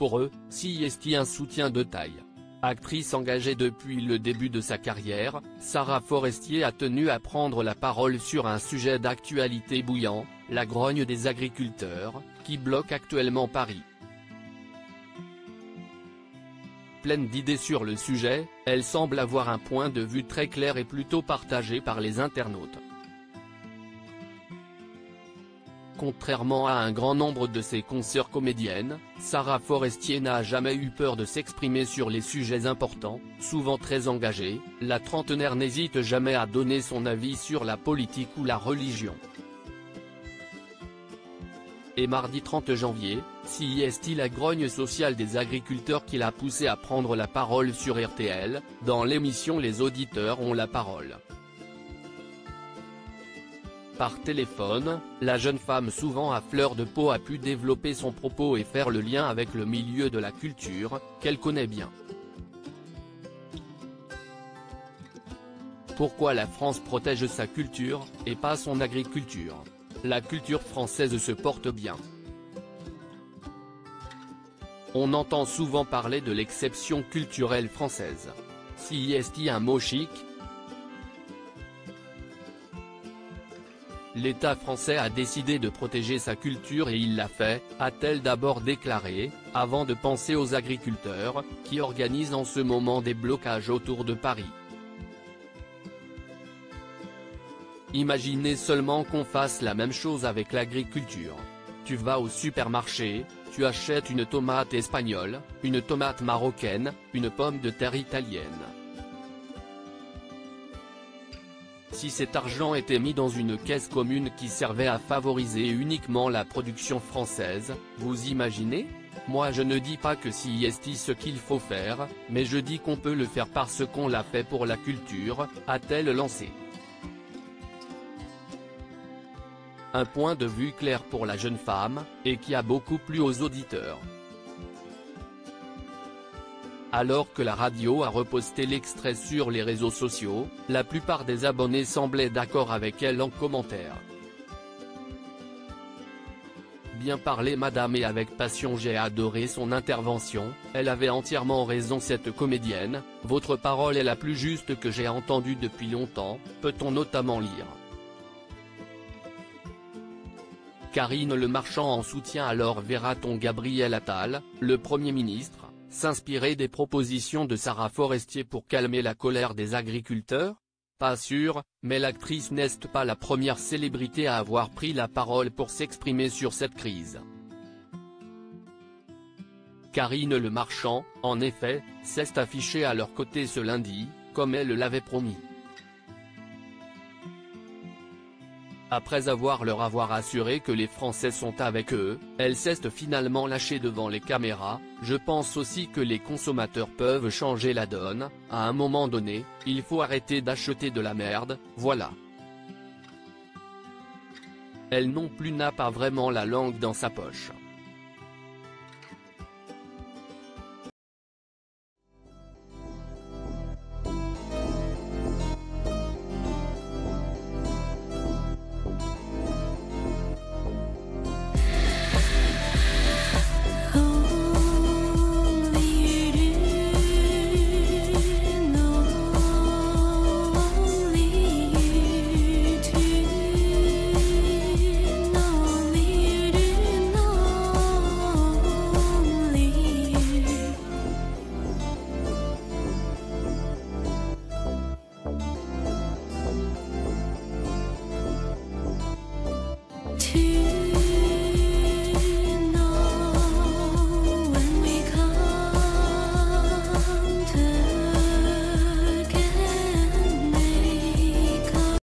Pour eux, CESTI un soutien de taille. Actrice engagée depuis le début de sa carrière, Sarah Forestier a tenu à prendre la parole sur un sujet d'actualité bouillant, la grogne des agriculteurs, qui bloque actuellement Paris. Pleine d'idées sur le sujet, elle semble avoir un point de vue très clair et plutôt partagé par les internautes. Contrairement à un grand nombre de ses consoeurs comédiennes, Sarah Forestier n'a jamais eu peur de s'exprimer sur les sujets importants, souvent très engagés. La trentenaire n'hésite jamais à donner son avis sur la politique ou la religion. Et mardi 30 janvier, CESTI la grogne sociale des agriculteurs qui l'a poussé à prendre la parole sur RTL, dans l'émission Les auditeurs ont la parole. Par téléphone, la jeune femme souvent à fleur de peau a pu développer son propos et faire le lien avec le milieu de la culture, qu'elle connaît bien. Pourquoi la France protège sa culture, et pas son agriculture? La culture française se porte bien. On entend souvent parler de l'exception culturelle française. CESTI un mot chic? L'État français a décidé de protéger sa culture et il l'a fait, a-t-elle d'abord déclaré, avant de penser aux agriculteurs, qui organisent en ce moment des blocages autour de Paris. Imaginez seulement qu'on fasse la même chose avec l'agriculture. Tu vas au supermarché, tu achètes une tomate espagnole, une tomate marocaine, une pomme de terre italienne. Si cet argent était mis dans une caisse commune qui servait à favoriser uniquement la production française, vous imaginez? Moi je ne dis pas que CESTI ce qu'il faut faire, mais je dis qu'on peut le faire parce qu'on l'a fait pour la culture, a-t-elle lancé. Un point de vue clair pour la jeune femme, et qui a beaucoup plu aux auditeurs. Alors que la radio a reposté l'extrait sur les réseaux sociaux, la plupart des abonnés semblaient d'accord avec elle en commentaire. Bien parlé madame et avec passion j'ai adoré son intervention, elle avait entièrement raison cette comédienne, votre parole est la plus juste que j'ai entendue depuis longtemps, peut-on notamment lire. Karine Le Marchand en soutien alors verra-t-on Gabriel Attal, le Premier ministre, s'inspirer des propositions de Sarah Forestier pour calmer la colère des agriculteurs? Pas sûr, mais l'actrice n'est pas la première célébrité à avoir pris la parole pour s'exprimer sur cette crise. Karine Le Marchand, en effet, s'est affichée à leur côté ce lundi, comme elle l'avait promis. Après leur avoir assuré que les Français sont avec eux, elle s'est finalement lâchée devant les caméras. Je pense aussi que les consommateurs peuvent changer la donne, à un moment donné, il faut arrêter d'acheter de la merde, voilà. Elle non plus n'a pas vraiment la langue dans sa poche.